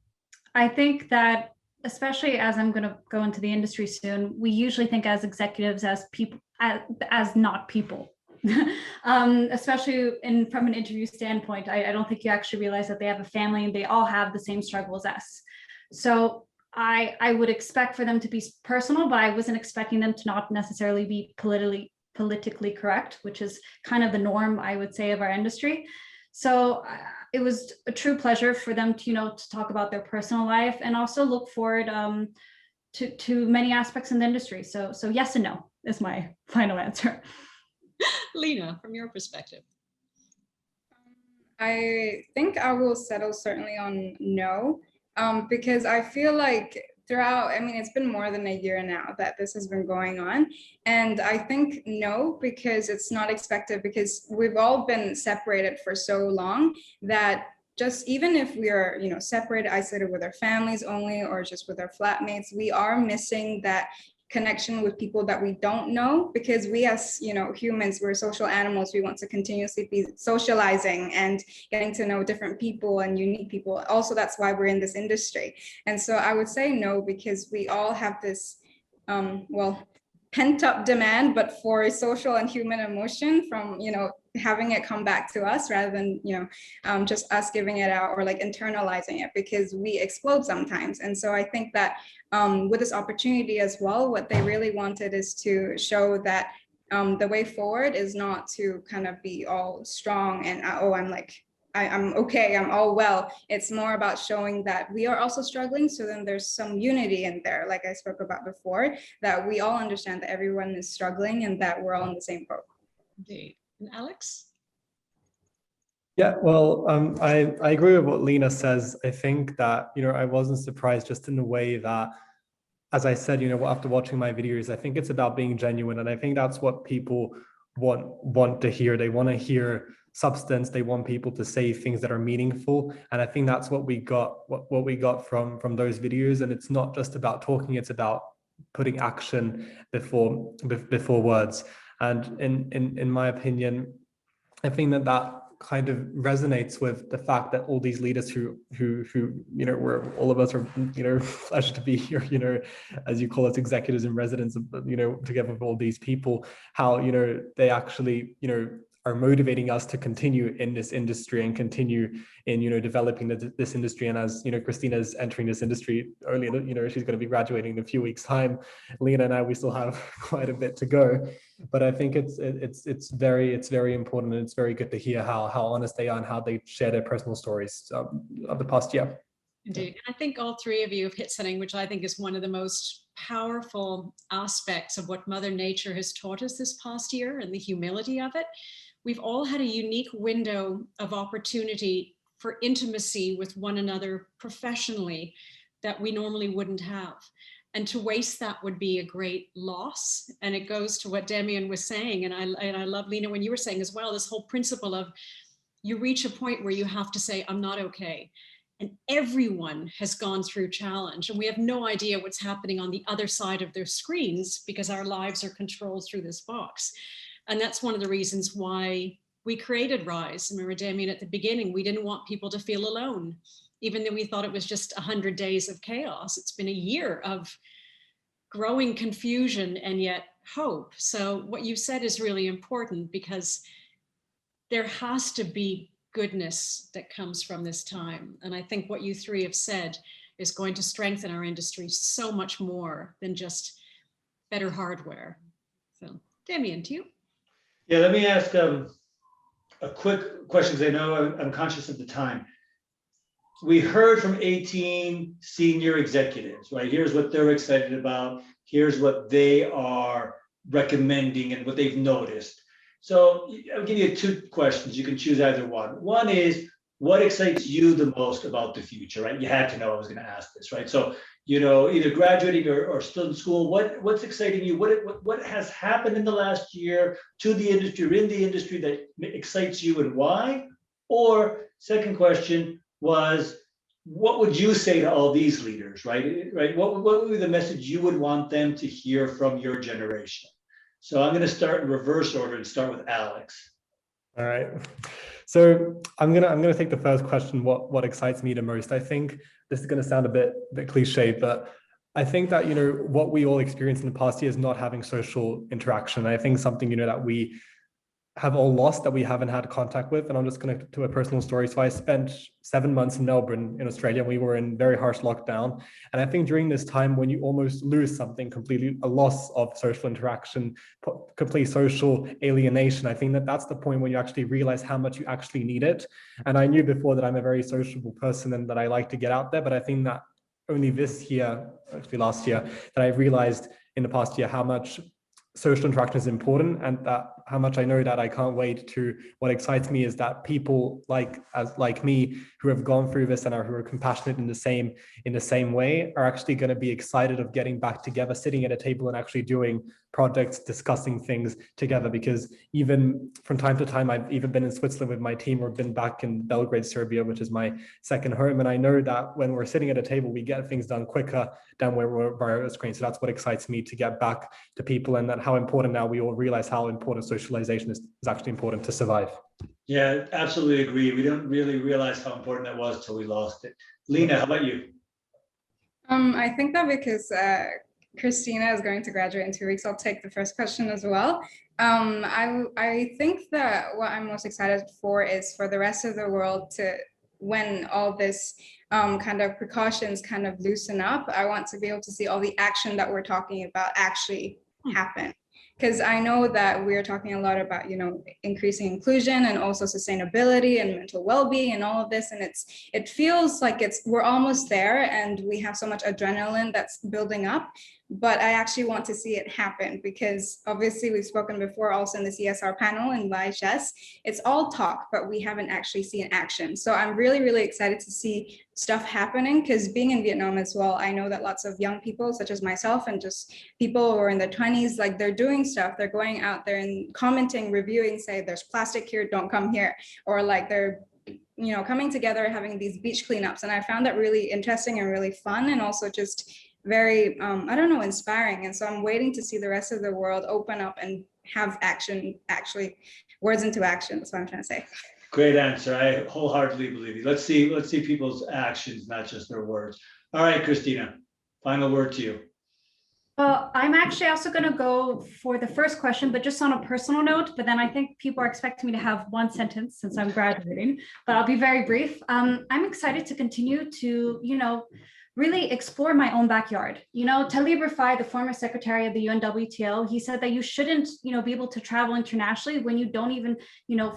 I think that, especially as I'm going to go into the industry soon, we usually think as executives as people, as not people. especially from an interview standpoint. I don't think you actually realize that they have a family and they all have the same struggles as us. So I would expect for them to be personal, but I wasn't expecting them to not necessarily be politically correct, which is kind of the norm, I would say, of our industry. So it was a true pleasure for them to, to talk about their personal life and also look forward to many aspects in the industry. So yes and no is my final answer. Lena, from your perspective. I think I will settle certainly on no, because I feel like throughout, it's been more than a year now that this has been going on. And I think no, because it's not expected, because we've all been separated for so long that just even if we are, separated, isolated with our families only, or just with our flatmates, we are missing that connection with people that we don't know, because we as humans, we're social animals. We want to continuously be socializing and getting to know different people and unique people. Also, that's why we're in this industry. And so I would say no, because we all have this pent up demand, but for a social and human emotion from having it come back to us rather than just us giving it out or like internalizing it, because we explode sometimes. And so I think that with this opportunity as well, what they really wanted is to show that the way forward is not to kind of be all strong and I'm okay, I'm all well. It's more about showing that we are also struggling. So then there's some unity in there, like I spoke about before, that we all understand that everyone is struggling and that we're all in the same boat. Indeed. And Alex? Yeah, well, I agree with what Lena says. I think that, I wasn't surprised, just in the way that, as I said, after watching my videos, I think it's about being genuine. And I think that's what people want to hear. They want to hear substance. They want people to say things that are meaningful. And I think that's what we got, what we got from those videos. And it's not just about talking, it's about putting action before words. And in my opinion, I think that kind of resonates with the fact that all these leaders who we're all of us are pleasure to be here, as you call us, executives in residence, together with all these people, how they actually are motivating us to continue in this industry and continue in developing this industry. And as Christina is entering this industry early, she's going to be graduating in a few weeks' time. Lena and I, we still have quite a bit to go, but I think it's very important, and it's very good to hear how honest they are and how they share their personal stories of the past year. Indeed. I think all three of you have hit something which I think is one of the most powerful aspects of what Mother Nature has taught us this past year, and the humility of it. We've all had a unique window of opportunity for intimacy with one another professionally that we normally wouldn't have. And to waste that would be a great loss. And it goes to what Demian was saying. And I love, Lena, when you were saying as well, this whole principle of you reach a point where you have to say, I'm not okay. And everyone has gone through challenge, and we have no idea what's happening on the other side of their screens because our lives are controlled through this box. And that's one of the reasons why we created Rise. Remember, Demian, at the beginning, we didn't want people to feel alone, even though we thought it was just 100 days of chaos. It's been a year of growing confusion and yet hope. So what you said is really important, because there has to be goodness that comes from this time. And I think what you three have said is going to strengthen our industry so much more than just better hardware. So, Demian, to you. Yeah, let me ask a quick question, because I know I'm conscious of the time. We heard from 18 senior executives, right? Here's what they're excited about. Here's what they are recommending and what they've noticed. So I'll give you two questions. You can choose either one. One is, what excites you the most about the future, right? You had to know I was going to ask this, right? So, either graduating or still in school, what's exciting you? What has happened in the last year to the industry or in the industry that excites you, and why? Or second question was, what would you say to all these leaders, right? What would be the message you would want them to hear from your generation? So I'm going to start in reverse order and start with Alex. All right. So I'm gonna take the first question. What excites me the most? I think this is going to sound a bit cliche, but I think that what we all experienced in the past year is not having social interaction. I think something that we have all lost that we haven't had contact with. And I'm just going to do a personal story. So I spent 7 months in Melbourne in Australia. We were in very harsh lockdown. And I think during this time when you almost lose something completely, a loss of social interaction, complete social alienation, I think that that's the point when you actually realize how much you actually need it. And I knew before that I'm a very sociable person and that I like to get out there. But I think that only this year, actually last year, that I realized in the past year how much social interaction is important, and that how much I know that I can't wait to, what excites me is that people like me who have gone through this and who are compassionate in the same way are actually going to be excited of getting back together, sitting at a table and actually doing projects, discussing things together. Because even from time to time, I've even been in Switzerland with my team or been back in Belgrade, Serbia, which is my second home. And I know that when we're sitting at a table, we get things done quicker than when we're via a screen. So that's what excites me, to get back to people, and that how important now we all realize how important socialization is actually important to survive. Yeah, absolutely agree. We don't really realize how important that was till we lost it. Lena, how about you? I think that because Christina is going to graduate in 2 weeks, I'll take the first question as well. I think that what I'm most excited for is for the rest of the world to, when all this kind of precautions kind of loosen up, I want to be able to see all the action that we're talking about actually happen. Because I know that we're talking a lot about, increasing inclusion and also sustainability and mental well-being and all of this. And it feels like we're almost there, and we have so much adrenaline that's building up. But I actually want to see it happen, because obviously we've spoken before also in the CSR panel in VHS. It's all talk, but we haven't actually seen action. So I'm really, really excited to see stuff happening, because being in Vietnam as well, I know that lots of young people such as myself and just people who are in their 20s, like they're doing stuff, they're going out there and commenting, reviewing, say there's plastic here, don't come here, or like they're coming together, having these beach cleanups. And I found that really interesting and really fun, and also just very, inspiring. And so I'm waiting to see the rest of the world open up and have action, actually words into action. That's what I'm trying to say. Great answer. I wholeheartedly believe you. Let's see people's actions, not just their words. All right, Christina, final word to you. Well, I'm actually also going to go for the first question, but just on a personal note. But then I think people are expecting me to have one sentence since I'm graduating, but I'll be very brief. I'm excited to continue to, really explore my own backyard. Talib Rifai, the former secretary of the UNWTO, he said that you shouldn't, be able to travel internationally when you don't even,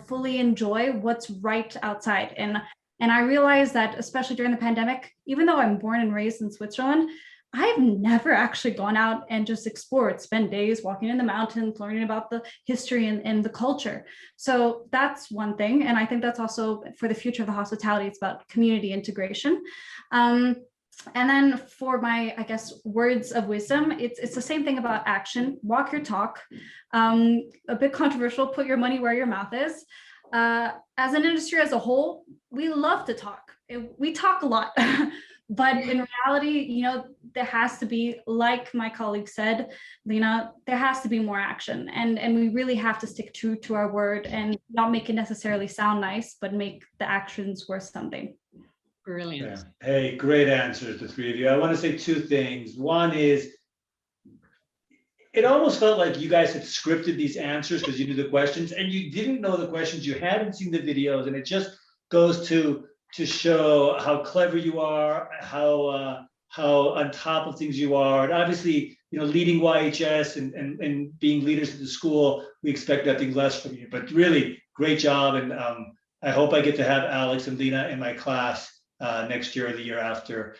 fully enjoy what's right outside. And I realized that, especially during the pandemic, even though I'm born and raised in Switzerland, I've never actually gone out and just explored, spent days walking in the mountains, learning about the history and the culture. So that's one thing. And I think that's also for the future of the hospitality, it's about community integration. And then for my, words of wisdom, it's the same thing about action. Walk your talk. A bit controversial, put your money where your mouth is. As an industry as a whole, we love to talk. We talk a lot. But in reality, there has to be, like my colleague said, Lena, there has to be more action. And we really have to stick true to our word and not make it necessarily sound nice, but make the actions worth something. Brilliant. Yeah. Hey, great answers, the three of you. I want to say two things. One is, it almost felt like you guys had scripted these answers because you knew the questions and you didn't know the questions, you hadn't seen the videos, and it just goes to show how clever you are, how on top of things you are. And obviously, leading YHS and being leaders of the school, we expect nothing less from you. But really, great job. And I hope I get to have Alex and Lena in my class next year or the year after.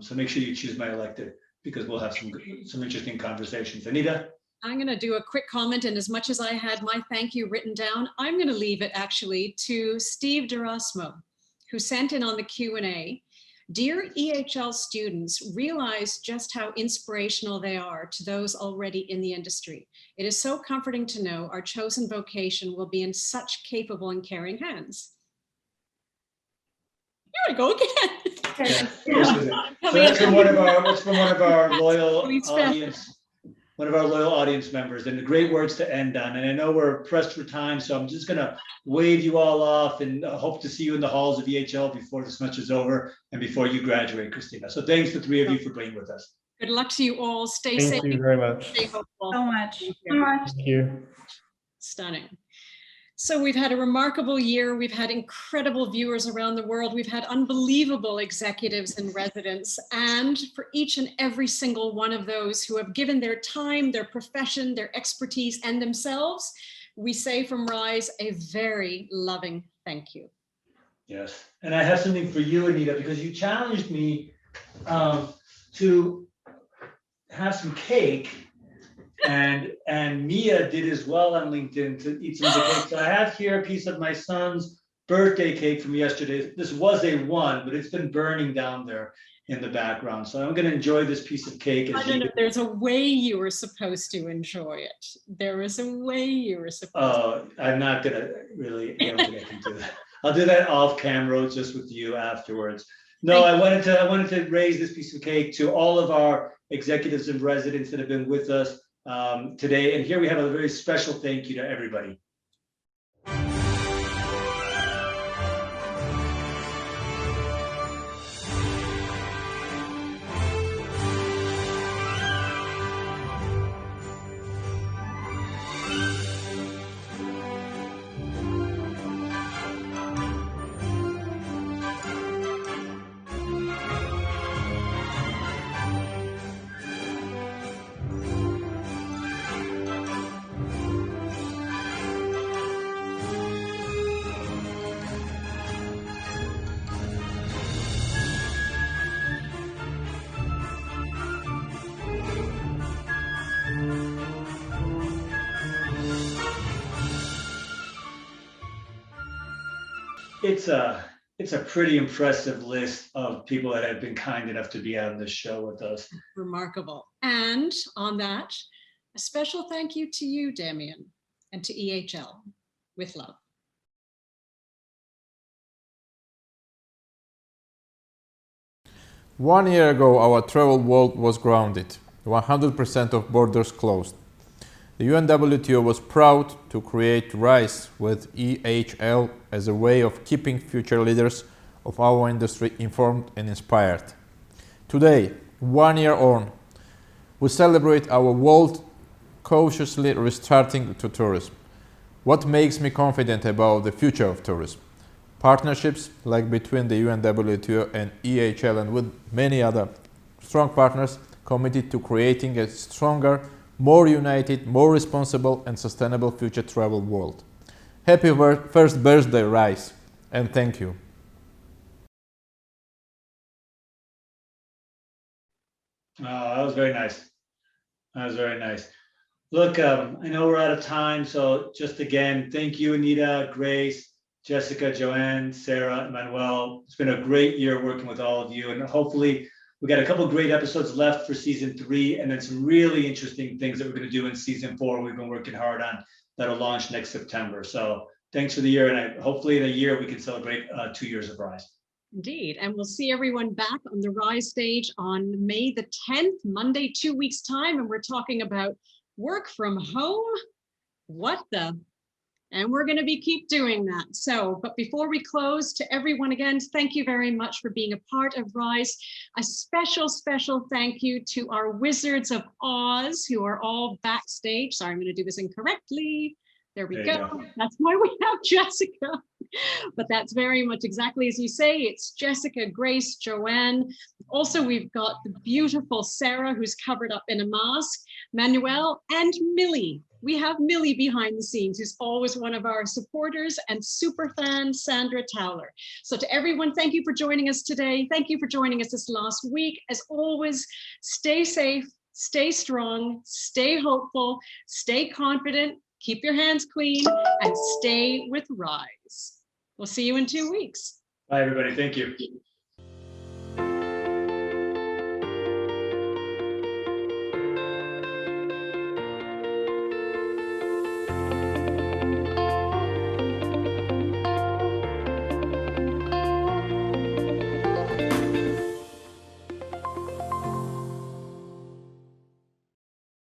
So make sure you choose my elective, because we'll have some interesting conversations. Anita? I'm going to do a quick comment, and as much as I had my thank you written down, I'm going to leave it actually to Steve DeRosmo, who sent in on the Q&A. Dear EHL students, realize just how inspirational they are to those already in the industry. It is so comforting to know our chosen vocation will be in such capable and caring hands. Here we go again. So that's from one of our loyal audience. One of our loyal audience members, and the great words to end on. And I know we're pressed for time, so I'm just going to wave you all off and hope to see you in the halls of EHL before this much is over and before you graduate, Christina. So thanks to the three of you for being with us. Good luck to you all. Stay safe. Thank you very much. Stay hopeful. So much. Thank you. Stunning. So we've had a remarkable year. We've had incredible viewers around the world. We've had unbelievable executives and residents. And for each and every single one of those who have given their time, their profession, their expertise, and themselves, we say from Rise a very loving thank you. Yes, and I have something for you, Anita, because you challenged me to have some cake, and Mia did as well on LinkedIn to eat some of the cake. So I have here a piece of my son's birthday cake from yesterday. This was a 1, but it's been burning down there in the background. So I'm going to enjoy this piece of cake. No, there's a way you were supposed to enjoy it. There is a way you were supposed to. Oh, I'm not going to really be able to get into that. I'll do that off camera just with you afterwards. No, I wanted to raise this piece of cake to all of our executives and residents that have been with us today. And here we have a very special thank you to everybody. It's a pretty impressive list of people that have been kind enough to be on this show with us. Remarkable. And on that, a special thank you to you, Demian, and to EHL, with love. One year ago, our travel world was grounded, 100% of borders closed. The UNWTO was proud to create RISE with EHL as a way of keeping future leaders of our industry informed and inspired. Today, 1 year on, we celebrate our world cautiously restarting to tourism. What makes me confident about the future of tourism? Partnerships like between the UNWTO and EHL and with many other strong partners committed to creating a stronger, more united, more responsible and sustainable future travel world. Happy first birthday, Rise, and thank you. Oh, that was very nice. That was very nice. Look, I know we're out of time, so just again, thank you, Anita, Grace, Jessica, Joanne, Sarah, Emmanuel. It's been a great year working with all of you, and hopefully we got a couple of great episodes left for season 3, and then some really interesting things that we're going to do in season 4 we've been working hard on that'll launch next September. So thanks for the year, and hopefully in a year we can celebrate 2 years of Rise. Indeed, and we'll see everyone back on the Rise stage on May the 10th, Monday, 2 weeks time, and we're talking about work from home. What the? And we're going to keep doing that. So, but before we close, to everyone again, thank you very much for being a part of Rise. A special, special thank you to our Wizards of Oz, who are all backstage. Sorry, I'm going to do this incorrectly. There we go. That's why we have Jessica. But that's very much exactly as you say. It's Jessica, Grace, Joanne. Also, we've got the beautiful Sarah, who's covered up in a mask, Manuel, and Millie. We have Millie behind the scenes, who's always one of our supporters, and super fan Sandra Towler. So to everyone, thank you for joining us today. Thank you for joining us this last week. As always, stay safe, stay strong, stay hopeful, stay confident, keep your hands clean, and stay with Rise. We'll see you in 2 weeks. Bye, everybody. Thank you.